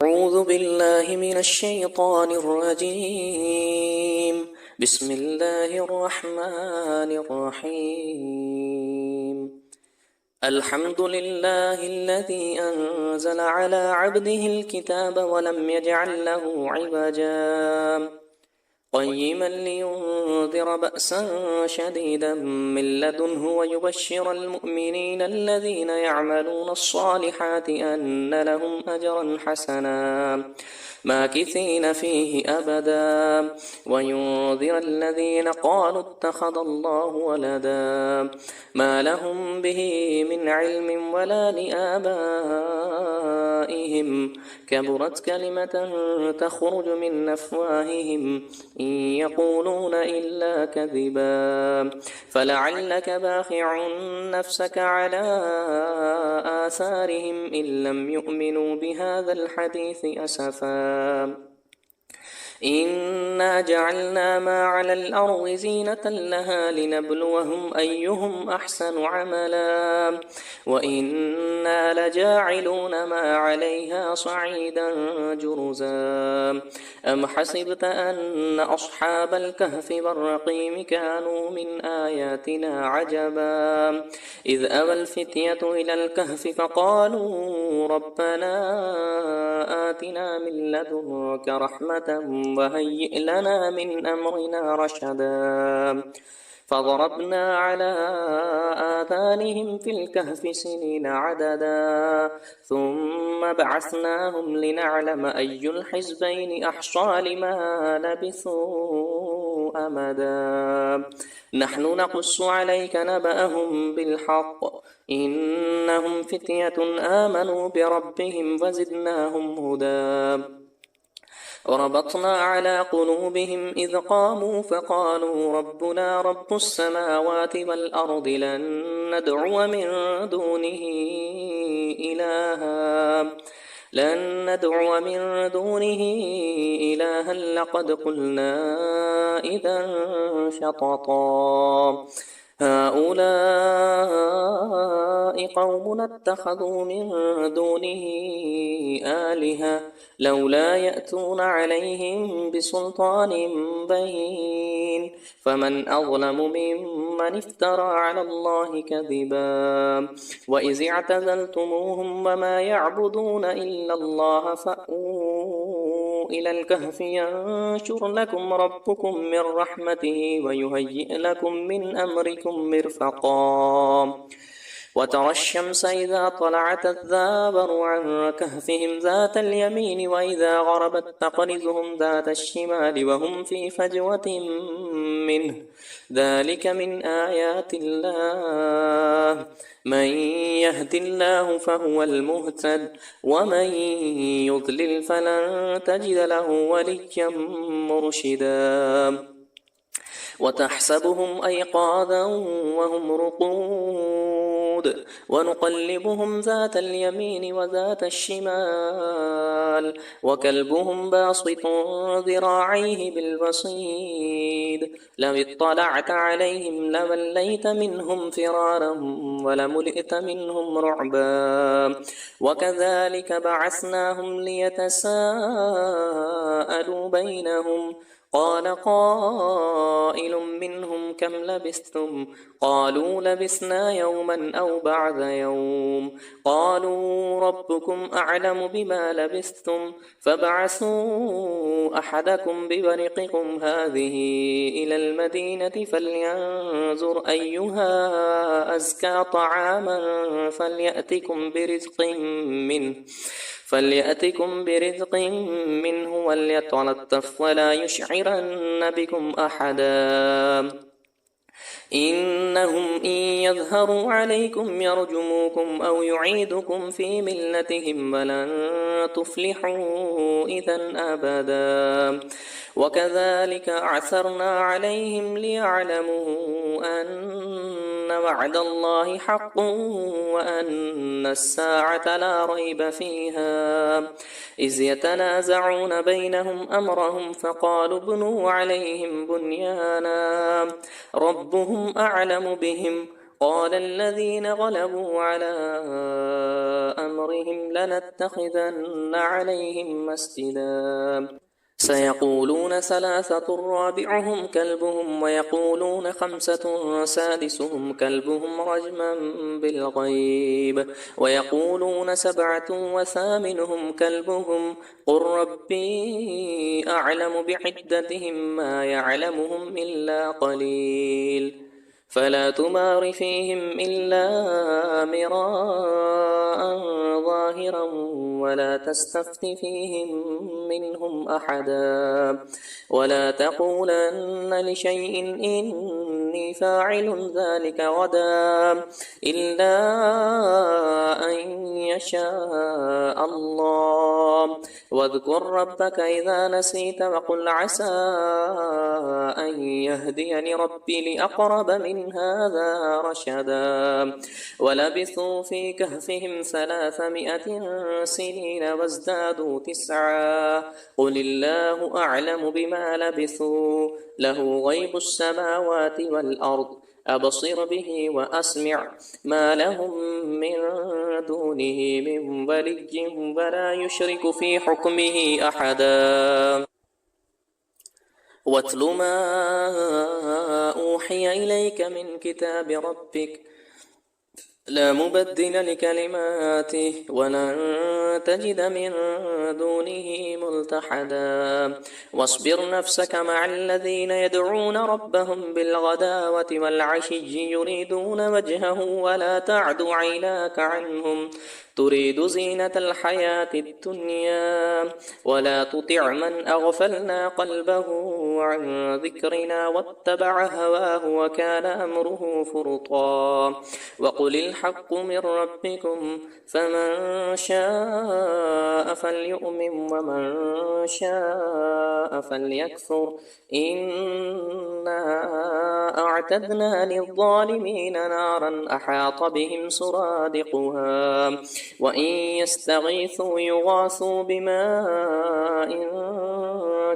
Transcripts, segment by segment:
أعوذ بالله من الشيطان الرجيم. بسم الله الرحمن الرحيم. الحمد لله الذي أنزل على عبده الكتاب ولم يجعل له عوجا قيما لينذر بأسا شديدا من لدنه ويبشر المؤمنين الذين يعملون الصالحات أن لهم أجرا حسنا ماكثين فيه أبدا وينذر الذين قالوا اتخذ الله ولدا ما لهم به من علم ولا لآبائهم كبرت كلمة تخرج من أفواههم إن يقولون إلا كذبا فلعلك باخع نفسك على آثارهم إن لم يؤمنوا بهذا الحديث أسفا إنا جعلنا ما على الأرض زينة لها لنبلوهم أيهم أحسن عملا وإنا لجاعلون ما عليها صعيدا جرزا أم حسبت أن أصحاب الكهف والرقيم كانوا من آياتنا عجبا إذ أوى الفتية إلى الكهف فقالوا ربنا آتنا من لدنك رحمة وهيئ لنا من أمرنا رشدا فضربنا على آذانهم في الكهف سنين عددا ثم بعثناهم لنعلم أي الحزبين أحصى لما لبثوا أمدا نحن نقص عليك نبأهم بالحق إنهم فتية آمنوا بربهم وزدناهم هدى وربطنا على قلوبهم إذ قاموا فقالوا ربنا رب السماوات والأرض لن ندعو من دونه إلها لقد قلنا إذا شططا هؤلاء قومنا اتخذوا من دونه آلهة لولا يأتون عليهم بسلطان بين فمن أظلم ممن افترى على الله كذبا وإذ اعتزلتموهم وما يعبدون إلا الله فأووا إلى الكهف ينشر لكم ربكم من رحمته ويهيئ لكم من أمركم مرفقا وترى الشمس إذا طلعت تذابر عن كهفهم ذات اليمين وإذا غربت تقرضهم ذات الشمال وهم في فجوة منه ذلك من آيات الله من يهد الله فهو المهتد ومن يضلل فلن تجد له وليا مرشدا وتحسبهم أيقاظا وهم رقود ونقلبهم ذات اليمين وذات الشمال وكلبهم باسط ذراعيه بالوصيد لو اطلعت عليهم لوليت منهم فرارا ولملئت منهم رعبا وكذلك بعثناهم ليتساءلوا بينهم قال قائل منهم كم لبثتم قالوا لبثنا يوما أو بعض يوم قالوا ربكم أعلم بما لبثتم فابعثوا أحدكم بورقكم هذه إلى المدينة فلينظر أيها أزكى طعاما فليأتكم برزق منه وليتلطف ولا يشعرن بكم أحدا إنهم إن يظهروا عليكم يرجموكم أو يعيدكم في ملتهم ولن تفلحوا إذا أبدا وكذلك أعثرنا عليهم ليعلموا أن وعد الله حق وأن الساعة لا ريب فيها إذ يتنازعون بينهم أمرهم فقالوا ابنوا عليهم بنيانا ربهم أعلم بهم قال الذين غلبوا على أمرهم لنتخذن عليهم مسجدا سيقولون ثلاثة رابعهم كلبهم ويقولون خمسة سادسهم كلبهم رجما بالغيب ويقولون سبعة وثامنهم كلبهم قل ربي أعلم بعدتهم ما يعلمهم إلا قليل فلا تمار فيهم إلا مراء ظاهرا ولا تستفت فيهم منهم أحدا ولا تقولن لشيء إني فاعل ذلك غدا إلا أن يشاء الله واذكر ربك إذا نسيت وقل عسى أن يهديني ربي لأقرب من هذا رشدا ولبثوا في كهفهم 300 سنين وازدادوا 9 قل الله أعلم بما لبثوا له غيب السماوات والأرض أبصر به وأسمع ما لهم من دونه من ولي ولا يشرك في حكمه أحدا واتل ما أوحي إليك من كتاب ربك لا مبدل لكلماته ولن تجد من دونه ملتحدا واصبر نفسك مع الذين يدعون ربهم بالغداوة والعشي يريدون وجهه ولا تعد عيناك عنهم تريد زينة الحياة الدنيا ولا تطع من أغفلنا قلبه عن ذكرنا واتبع هواه وكان أمره فرطا وقل الحق من ربكم فمن شاء فليؤمن ومن شاء فليكفر إنا أعتدنا للظالمين نارا أحاط بهم سرادقها وإن يستغيثوا يغاثوا بماء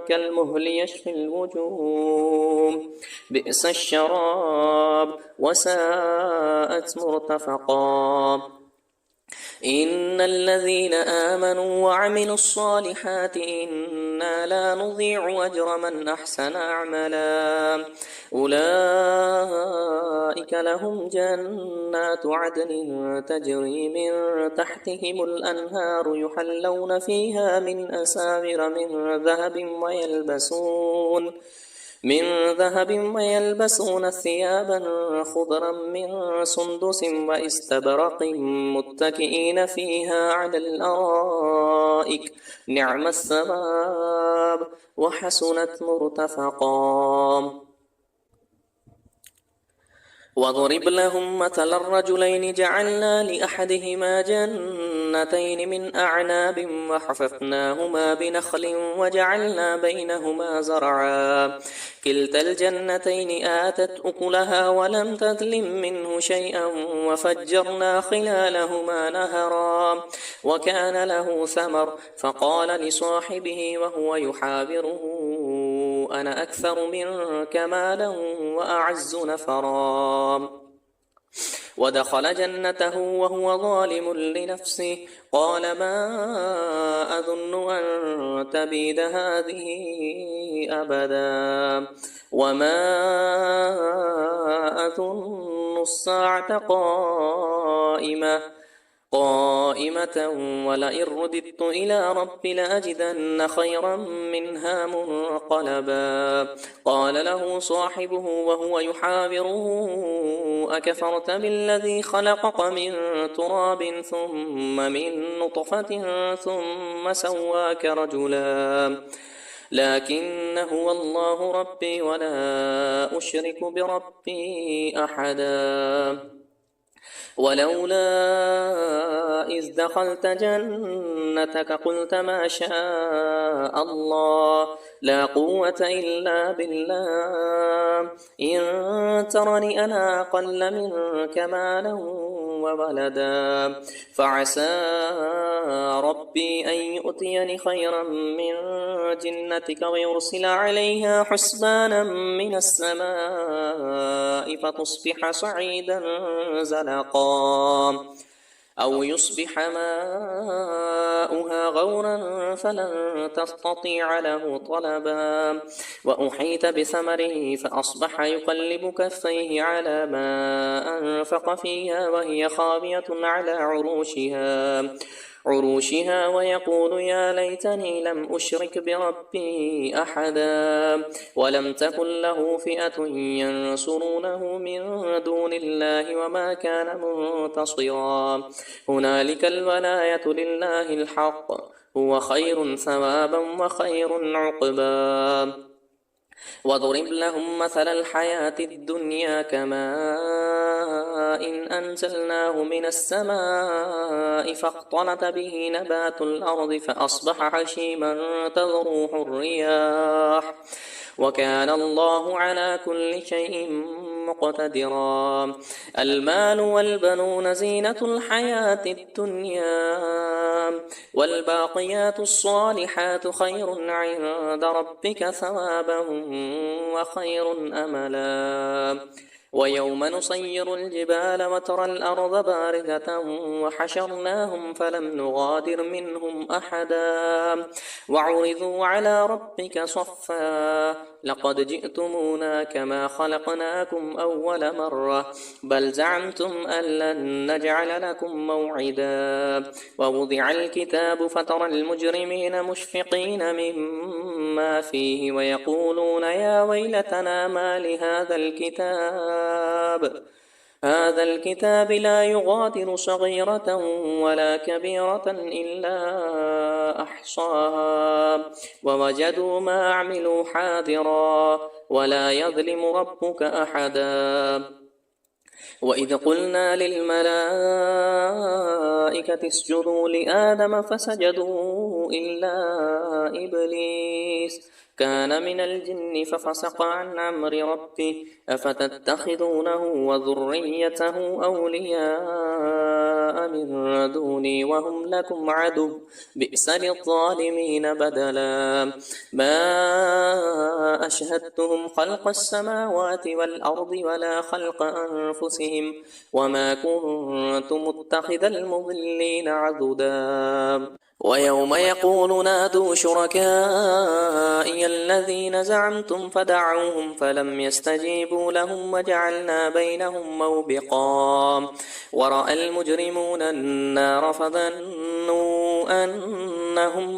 كالمهل يشفي الوجوه بئس الشراب وساءت مرتفقا إن الذين آمنوا وعملوا الصالحات إنا لا نضيع أجر من أحسن عملا أولئك لهم جنات عدن تجري من تحتهم الأنهار يحلون فيها من أساور من ذهب ويلبسون ثيابا خضرا من سندس واستبرق متكئين فيها على الأرائك نعم الثواب وحسنت مرتفقا واضرب لهم مثل الرجلين جعلنا لأحدهما جنتين من أعناب وحففناهما بنخل وجعلنا بينهما زرعا كلتا الجنتين آتت أكلها ولم تظلم منه شيئا وفجرنا خلالهما نهرا وكان له ثمر فقال لصاحبه وهو يحاوره أنا أكثر منك مالا وأعز نفرا ودخل جنته وهو ظالم لنفسه قال ما أظن أن تبيد هذه أبدا وما أظن الساعة قائمة ولئن رددت إلى ربي لأجدن خيرا منها منقلبا قال له صاحبه وهو يحاوره أكفرت بالذي خلقك من تراب ثم من نطفة ثم سواك رجلا لكن هو الله ربي ولا أشرك بربي أحدا ولولا إذ دخلت جنتك قلت ما شاء الله لا قوة إلا بالله إن ترني أنا أقل منك مالا وولدا فعسى ربي أن يؤتيني خيرا من جنتك ويرسل عليها حسبانا من السماء فتصبح صعيدا زلقا أو يصبح ماؤها غورا فلن تستطيع له طلبا وأحيط بثمره فأصبح يقلب كفيه على ما أنفق فيها وهي خاوية على عروشها ويقول يا ليتني لم أشرك بربي أحدا ولم تكن له فئة ينصرونه من دون الله وما كان منتصرا هنالك الولاية لله الحق هو خير ثوابا وخير عقبا واضرب لهم مثل الحياة الدنيا كماء إن أنزلناه من السماء فاختلط به نبات الأرض فأصبح هشيما تذروه الرياح وكان الله على كل شيء مقتدرا المال والبنون زينة الحياة الدنيا والباقيات الصالحات خير عند ربك ثوابا وخير أملا ويوم نصير الجبال وترى الأرض باردة وحشرناهم فلم نغادر منهم أحدا وعرضوا على ربك صفا لقد جئتمونا كما خلقناكم أول مرة بل زعمتم أن لن نجعل لكم موعدا ووضع الكتاب فترى المجرمين مشفقين مما فيه ويقولون يا ويلتنا ما لهذا الكتاب لا يغادر صغيرة ولا كبيرة إلا أحصاها ووجدوا ما عملوا حاضرا ولا يظلم ربك أحدا وإذ قلنا للملائكة اسجدوا لآدم فسجدوا إلا إبليس كان من الجن ففسق عن أمر ربه أفتتخذونه وذريته أولياء من دوني وهم لكم عدو بئس للظالمين بدلا ما أشهدتهم خلق السماوات والأرض ولا خلق أنفسهم وما كنت متخذ المضلين عضدا ويوم يقول نادوا شركائي الذين زعمتم فدعوهم فلم يستجيبوا لهم وجعلنا بينهم موبقا ورأى المجرمون النار فظنوا أنهم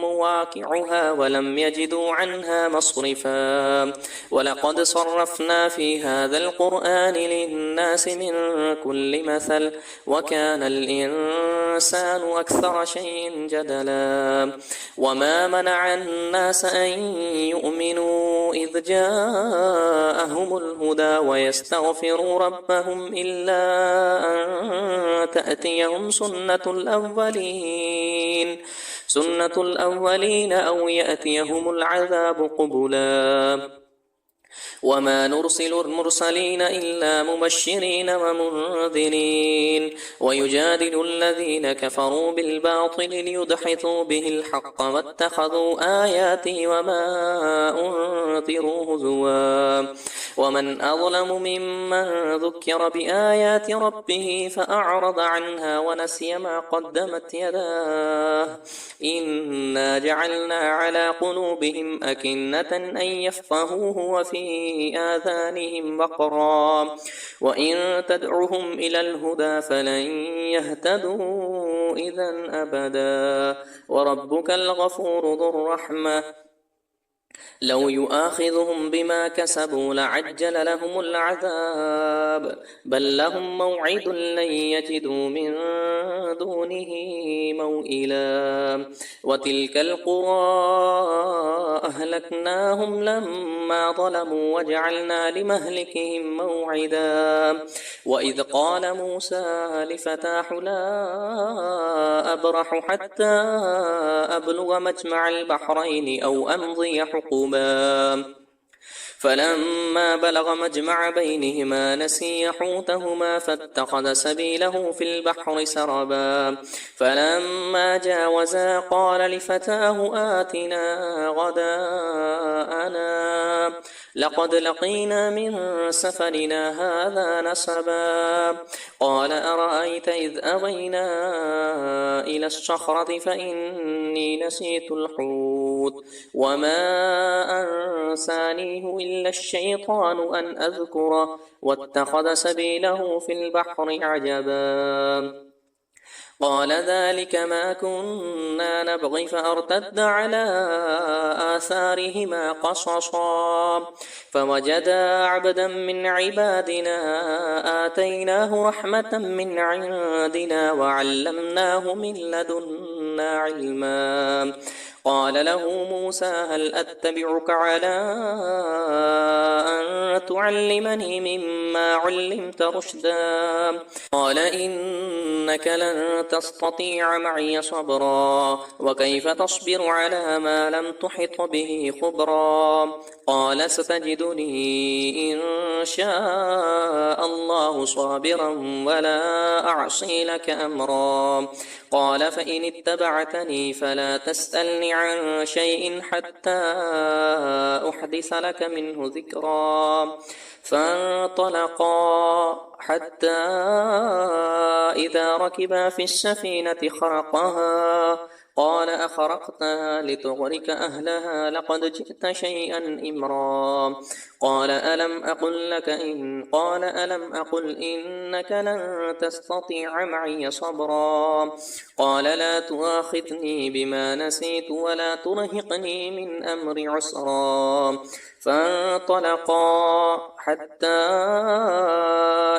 مواقعها ولم يجدوا عنها مصرفا ولقد صرفنا في هذا القرآن للناس من كل مثل وكان الإنسان أكثر شيء جدلا وما منع الناس أن يؤمنوا إذ جاءهم الهدى ويستغفروا ربهم إلا أن تأتيهم سنة الأولين أو يأتيهم العذاب قبلا وما نرسل المرسلين إلا مبشرين ومنذرين ويجادل الذين كفروا بالباطل ليدحضوا به الحق واتخذوا آياتي وما أنذروا هزوا ومن أظلم ممن ذكر بآيات ربه فأعرض عنها ونسي ما قدمت يداه إنا جعلنا على قلوبهم أكنة أن يفقهوه وفي آذانهم وقرا وإن تدعهم إلى الهدى فلن يهتدوا إذا أبدا وربك الغفور ذو الرحمة لو يؤاخذهم بما كسبوا لعجل لهم العذاب بل لهم موعد لن يجدوا من دونه موئلا وتلك القرى أهلكناهم لما ظلموا وجعلنا لمهلكهم موعدا وإذ قال موسى لفتاه لا أبرح حتى أبلغ مجمع البحرين أو أمضي حقبا فلما بلغ مجمع بينهما نسيا حوتهما فاتخذ سبيله في البحر سربا فلما جاوزا قال لفتاه آتنا غداءنا لقد لقينا من سفرنا هذا نصبا قال أرأيت إذ أوينا إلى الصخرة فإني نسيت الحوت وما أنسانيه إلا الشيطان أن أذكره واتخذ سبيله في البحر عجبا قال ذلك ما كنا نبغي فارتد على آثارهما قصصا فوجدا عبدا من عبادنا آتيناه رحمة من عندنا وعلمناه من لدنا علما قال له موسى هل أتبعك على أن تعلمني مما علمت رشدا قال إنك لن تستطيع معي صبرا وكيف تصبر على ما لم تحط به خبرا قال ستجدني إن شاء الله صابرا ولا أعصي لك أمرا قال فإن اتبعتني فلا تسألني عن شيء حتى أحدث لك منه ذكرا فانطلقا حتى إذا ركبا في السفينة خرقها قال أخرقتها لتغرق أهلها لقد جئت شيئا إمرا قال ألم أقل إنك لن تستطيع معي صبرا قال لا تؤاخذني بما نسيت ولا ترهقني من أمر عسرا فانطلقا حتى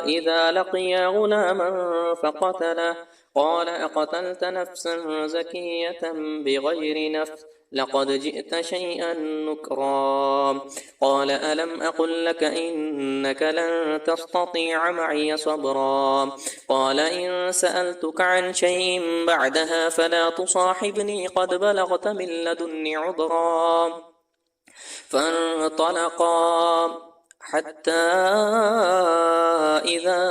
إذا لقيا غلاما فقتله قال أقتلت نفسا زكية بغير نفس لقد جئت شيئا نكرا قال ألم أقل لك إنك لن تستطيع معي صبرا قال إن سألتك عن شيء بعدها فلا تصاحبني قد بلغت من لدني عذرا فانطلقا حتى إذا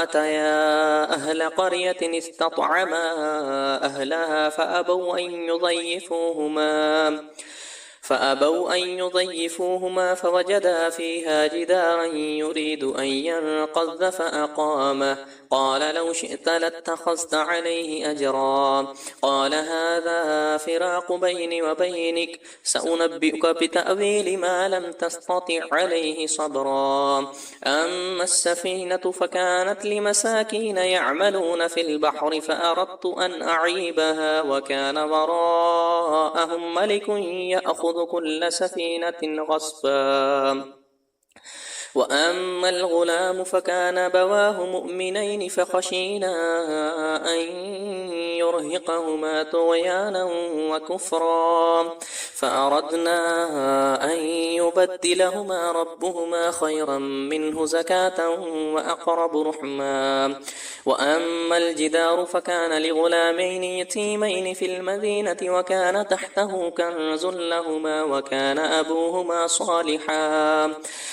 أتيا أهل قرية استطعما أهلها فأبوا أن يضيفوهما فوجدا فيها جدارا يريد أن ينقض فأقامه قال لو شئت لاتخذت عليه أجرا قال هذا فراق بيني وبينك سأنبئك بتأويل ما لم تستطع عليه صبرا أما السفينة فكانت لمساكين يعملون في البحر فأردت أن أعيبها وكان وراءهم ملك يأخذ كل سفينة غصبا وأما الغلام فكان أبواه مؤمنين فخشينا أن يرهقهما طغيانا وكفرا فأردنا أن يبدلهما ربهما خيرا منه زكاة وأقرب رحما وأما الجدار فكان لغلامين يتيمين في المدينة وكان تحته كنز لهما وكان أبوهما صالحا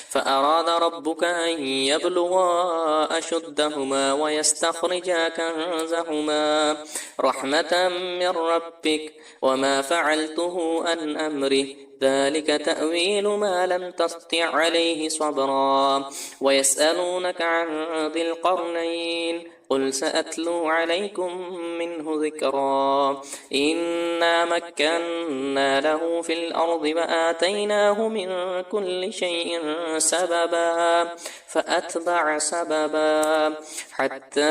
فأراد ربك أن يبلغا أشدهما ويستخرجا كنزهما رحمة من ربك وما فعلته عن أمره ذلك تأويل ما لم تستطع عليه صبرا ويسألونك عن ذي القرنين قل سأتلو عليكم منه ذكرا إنا مكنا له في الأرض وآتيناه من كل شيء سببا فأتبع سببا حتى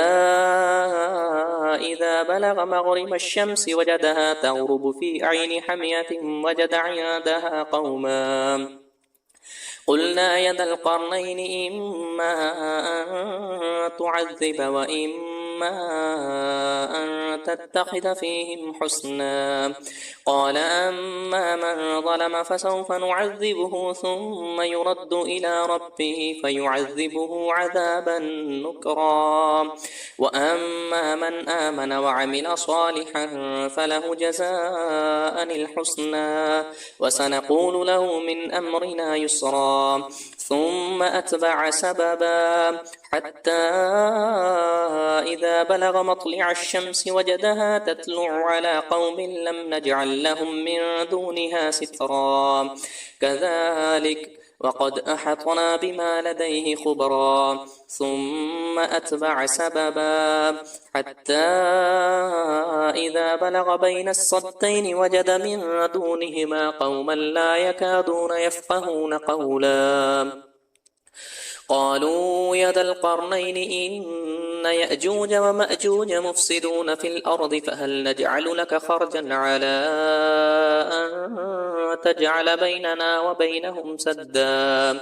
إذا بلغ مغرب الشمس وجدها تغرب في عين حمية وجد عندها قوما قلنا يا ذا القرنين إما أن تعذب وإما أن تتخذ فيهم حسنا. قال أما من ظلم فسوف نعذبه ثم يرد إلى ربه فيعذبه عذابا نكرا. وأما من آمن وعمل صالحا فله جزاء الحسنى وسنقول له من أمرنا يسرا. ثم أتبع سببا حتى إذا بلغ مطلع الشمس وجدها تطلع على قوم لم نجعل لهم من دونها سترا. كذلك وقد أحطنا بما لديه خبرا. ثم أتبع سببا حتى إذا بلغ بين السدين وجد من دونهما قوما لا يكادون يفقهون قولا. قالوا يا ذا القرنين إن يأجوج ومأجوج مفسدون في الأرض فهل نجعل لك خرجا على أن تجعل بيننا وبينهم سدا.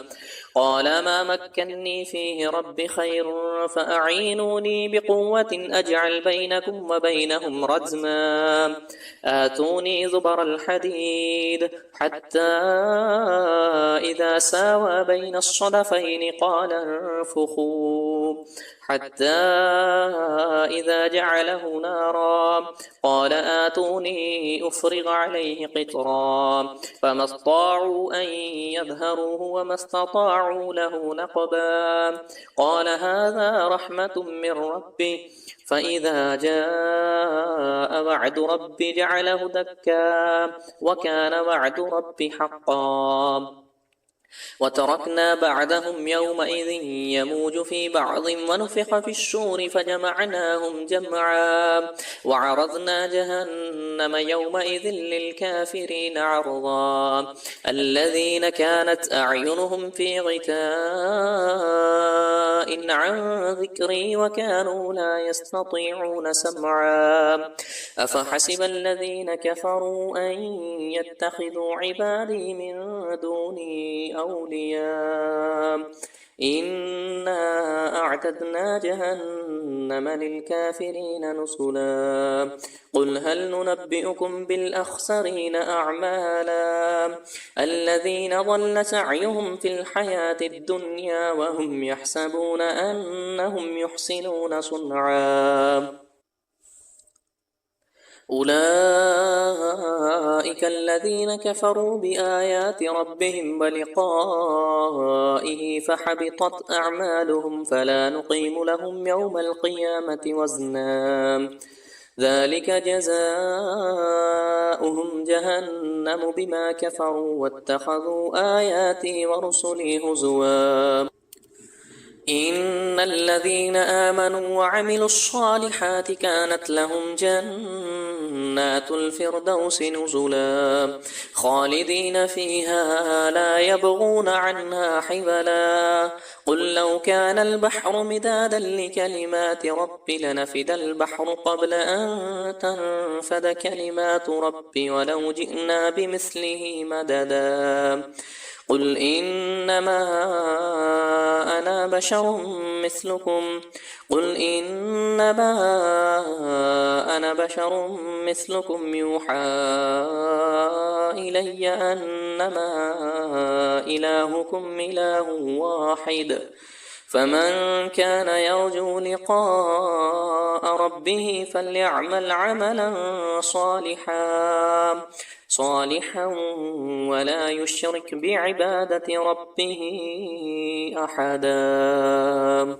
قال ما مكني فيه ربي خير فأعينوني بقوة أجعل بينكم وبينهم رجما. آتوني زبر الحديد حتى إذا ساوى بين الصدفين قال انفخوا حتى إذا جعله نارا قال آتوني أفرغ عليه قطرا. فما استطاعوا أن يظهروه وما استطاعوا له نقبا. قال هذا رحمة من ربي فإذا جاء وعد ربي جعله دكا وكان وعد ربي حقا. وتركنا بعدهم يومئذ يموج في بعض ونفخ في الشور فجمعناهم جمعا. وعرضنا جهنم يومئذ للكافرين عرضا. الذين كانت أعينهم في غطاء عن ذكري وكانوا لا يستطيعون سمعا. أفحسب الذين كفروا أن يتخذوا عبادي من دوني أولياء إنا أعتدنا جهنم للكافرين نزلا. قل هل ننبئكم بالأخسرين أعمالا الذين ضل سعيهم في الحياة الدنيا وهم يحسبون أنهم يحسنون صنعا. أولئك الذين كفروا بآيات ربهم ولقائه فحبطت أعمالهم فلا نقيم لهم يوم القيامة وزنا. ذلك جزاؤهم جهنم بما كفروا واتخذوا آياتي ورسلي هزوا. إن الذين آمنوا وعملوا الصالحات كانت لهم جنات الفردوس نزلا خالدين فيها لا يبغون عنها حولا. قل لو كان البحر مدادا لكلمات ربي لنفد البحر قبل أن تنفد كلمات ربي ولو جئنا بمثله مددا. قل إنما أنا بشر مثلكم يوحى إلي أنما إلهكم إله واحد. فمن كان يرجو لقاء ربه فليعمل عملا صالحا ولا يشرك بعبادة ربه أحدا.